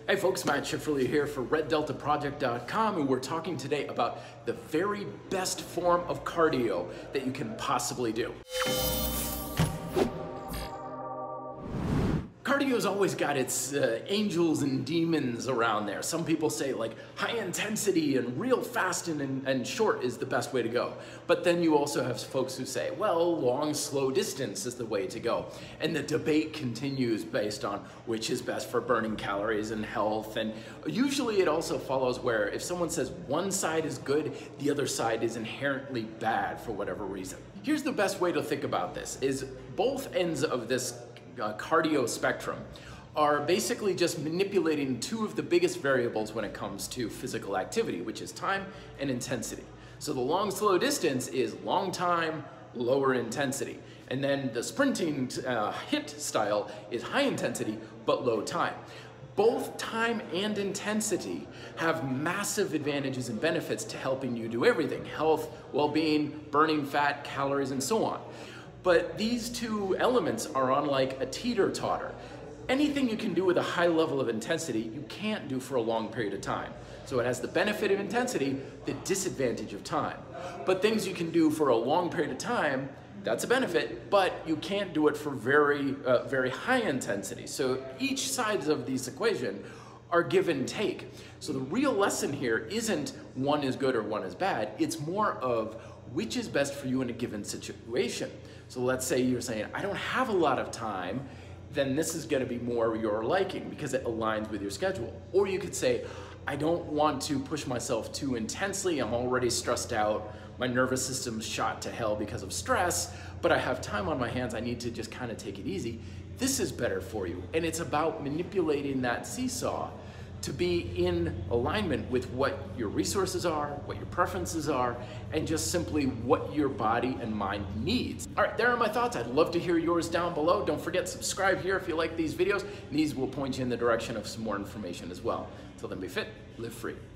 Hey folks, Matt Schifferly here for RedDeltaProject.com, and we're talking today about the very best form of cardio that you can possibly do. Cardio's always got its angels and demons around there. Some people say like high intensity and real fast and short is the best way to go. But then you also have folks who say, well, long, slow distance is the way to go. And the debate continues based on which is best for burning calories and health. And usually it also follows where if someone says one side is good, the other side is inherently bad for whatever reason. Here's the best way to think about this, is both ends of this cardio spectrum are basically just manipulating two of the biggest variables when it comes to physical activity, which is time and intensity. So the long, slow distance is long time, lower intensity. And then the sprinting HIIT style is high intensity, but low time. Both time and intensity have massive advantages and benefits to helping you do everything: health, well-being, burning fat, calories, and so on. But these two elements are on like a teeter-totter. Anything you can do with a high level of intensity, you can't do for a long period of time. So it has the benefit of intensity, the disadvantage of time. But things you can do for a long period of time, that's a benefit, but you can't do it for very high intensity. So each sides of this equation are give and take. So the real lesson here isn't one is good or one is bad, it's more of which is best for you in a given situation. So let's say you're saying, I don't have a lot of time, then this is gonna be more your liking because it aligns with your schedule. Or you could say, I don't want to push myself too intensely, I'm already stressed out, my nervous system's shot to hell because of stress, but I have time on my hands, I need to just kind of take it easy. This is better for you. And it's about manipulating that seesaw to be in alignment with what your resources are, what your preferences are, and just simply what your body and mind needs. All right, there are my thoughts. I'd love to hear yours down below. Don't forget, subscribe here if you like these videos. These will point you in the direction of some more information as well. Till then, be fit, live free.